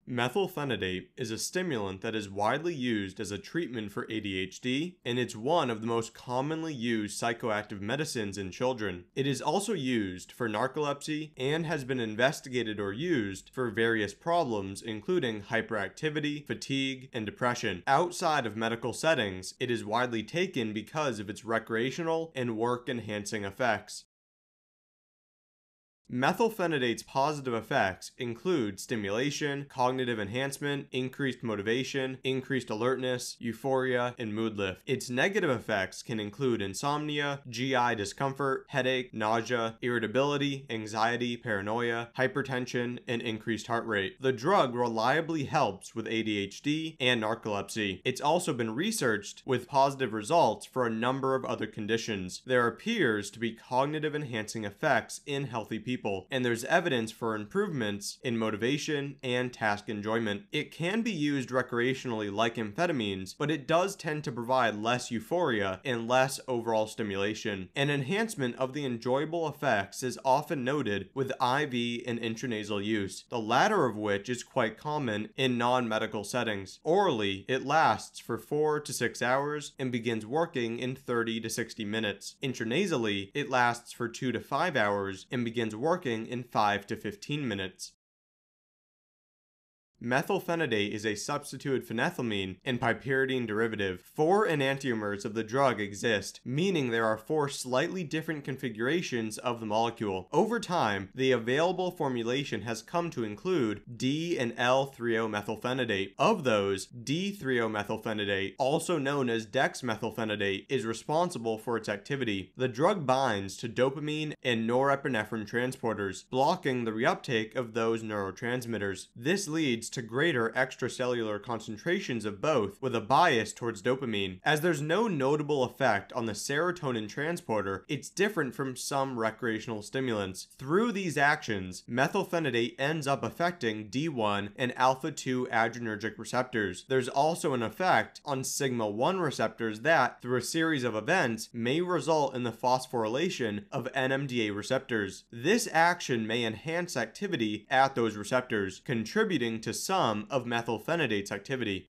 Methylphenidate is a stimulant that is widely used as a treatment for ADHD, and it's one of the most commonly used psychoactive medicines in children. It is also used for narcolepsy and has been investigated or used for various problems including hyperactivity, fatigue, and depression. Outside of medical settings, it is widely taken because of its recreational and work-enhancing effects. Methylphenidate's positive effects include stimulation, cognitive enhancement, increased motivation, increased alertness, euphoria, and mood lift. Its negative effects can include insomnia, GI discomfort, headache, nausea, irritability, anxiety, paranoia, hypertension, and increased heart rate. The drug reliably helps with ADHD and narcolepsy. It's also been researched with positive results for a number of other conditions. There appears to be cognitive enhancing effects in healthy people, and there's evidence for improvements in motivation and task enjoyment. It can be used recreationally like amphetamines, but it does tend to provide less euphoria and less overall stimulation. An enhancement of the enjoyable effects is often noted with IV and intranasal use, the latter of which is quite common in non-medical settings. Orally, it lasts for 4 to 6 hours and begins working in 30 to 60 minutes. Intranasally, it lasts for 2 to 5 hours and begins working in 5 to 15 minutes. Methylphenidate is a substituted phenethylamine and piperidine derivative. 4 enantiomers of the drug exist, meaning there are 4 slightly different configurations of the molecule. Over time, the available formulation has come to include D and L-3-O-methylphenidate. Of those, D-3-O-methylphenidate, also known as dexmethylphenidate, is responsible for its activity. The drug binds to dopamine and norepinephrine transporters, blocking the reuptake of those neurotransmitters. This leads to greater extracellular concentrations of both, with a bias towards dopamine. As there's no notable effect on the serotonin transporter, it's different from some recreational stimulants. Through these actions, methylphenidate ends up affecting D1 and alpha-2 adrenergic receptors. There's also an effect on sigma-1 receptors that, through a series of events, may result in the phosphorylation of NMDA receptors. This action may enhance activity at those receptors, contributing to some of methylphenidate's activity.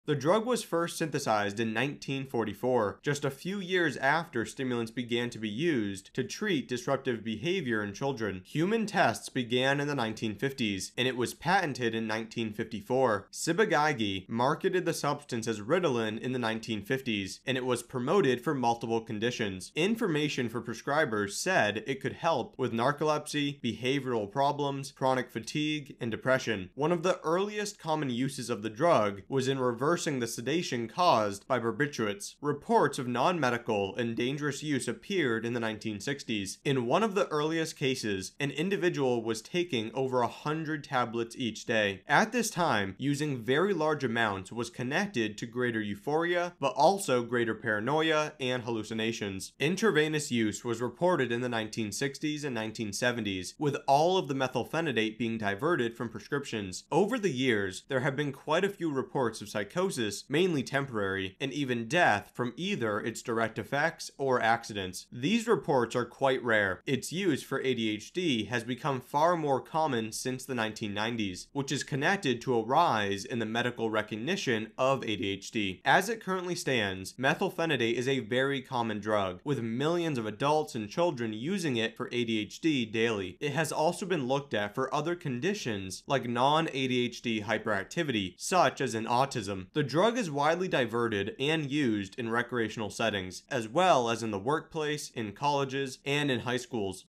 The drug was first synthesized in 1944, just a few years after stimulants began to be used to treat disruptive behavior in children. Human tests began in the 1950s, and it was patented in 1954. Ciba-Geigy marketed the substance as Ritalin in the 1950s, and it was promoted for multiple conditions. Information for prescribers said it could help with narcolepsy, behavioral problems, chronic fatigue, and depression. One of the earliest common uses of the drug was in reversing the sedation caused by barbiturates. Reports of non-medical and dangerous use appeared in the 1960s. In one of the earliest cases, an individual was taking over 100 tablets each day. At this time, using very large amounts was connected to greater euphoria, but also greater paranoia and hallucinations. Intravenous use was reported in the 1960s and 1970s, with all of the methylphenidate being diverted from prescriptions. Over the years, there have been quite a few reports of psychosis, mainly temporary, and even death from either its direct effects or accidents. These reports are quite rare. Its use for ADHD has become far more common since the 1990s, which is connected to a rise in the medical recognition of ADHD. As it currently stands, methylphenidate is a very common drug, with millions of adults and children using it for ADHD daily. It has also been looked at for other conditions like non-ADHD hyperactivity, such as in autism. The drug is widely diverted and used in recreational settings, as well as in the workplace, in colleges, and in high schools.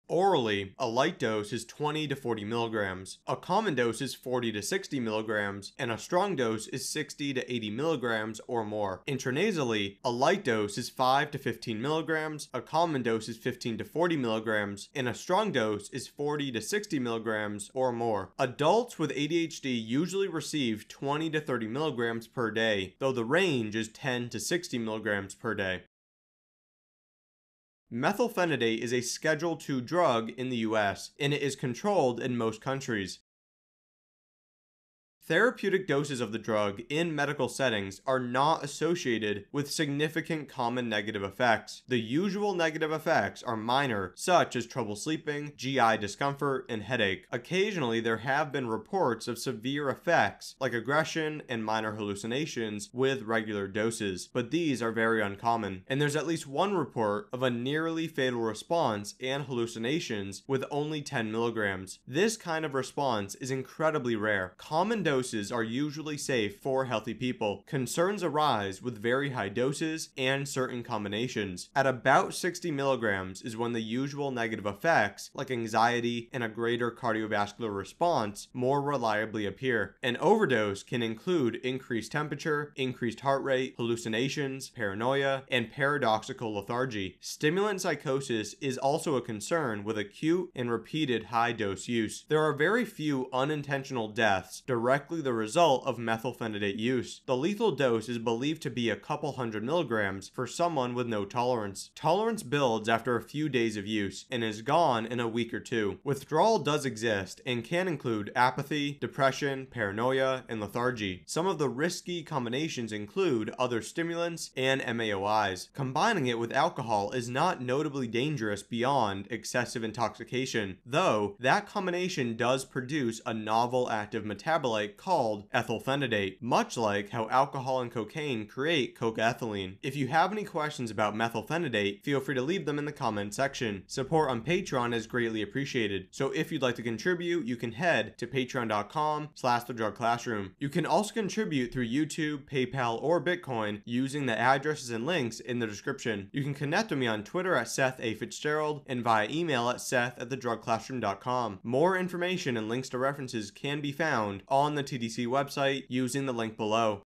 Orally, a light dose is 20 to 40 milligrams, a common dose is 40 to 60 milligrams, and a strong dose is 60 to 80 milligrams or more. Intranasally, a light dose is 5 to 15 milligrams, a common dose is 15 to 40 milligrams, and a strong dose is 40 to 60 milligrams or more. Adults with ADHD usually receive 20 to 30 milligrams per day, though the range is 10 to 60 milligrams per day. Methylphenidate is a Schedule II drug in the US, and it is controlled in most countries. Therapeutic doses of the drug in medical settings are not associated with significant common negative effects. The usual negative effects are minor, such as trouble sleeping, GI discomfort, and headache. Occasionally, there have been reports of severe effects like aggression and minor hallucinations with regular doses, but these are very uncommon. And there's at least one report of a nearly fatal response and hallucinations with only 10 milligrams. This kind of response is incredibly rare. Common doses are usually safe for healthy people. Concerns arise with very high doses and certain combinations. At about 60 milligrams is when the usual negative effects like anxiety and a greater cardiovascular response more reliably appear. An overdose can include increased temperature, increased heart rate, hallucinations, paranoia, and paradoxical lethargy. Stimulant psychosis is also a concern with acute and repeated high-dose use. There are very few unintentional deaths directly the result of methylphenidate use. The lethal dose is believed to be a couple hundred milligrams for someone with no tolerance. Tolerance builds after a few days of use and is gone in a week or two. Withdrawal does exist and can include apathy, depression, paranoia, and lethargy. Some of the risky combinations include other stimulants and MAOIs. Combining it with alcohol is not notably dangerous beyond excessive intoxication, though that combination does produce a novel active metabolite called ethylphenidate, much like how alcohol and cocaine create cocaethylene. If you have any questions about methylphenidate, feel free to leave them in the comment section. Support on Patreon is greatly appreciated, so if you'd like to contribute, you can head to patreon.com/thedrugclassroom. You can also contribute through YouTube, PayPal, or Bitcoin using the addresses and links in the description. You can connect with me on Twitter at Seth A. Fitzgerald and via email at seth@thedrugclassroom.com. More information and links to references can be found on the TDC website using the link below.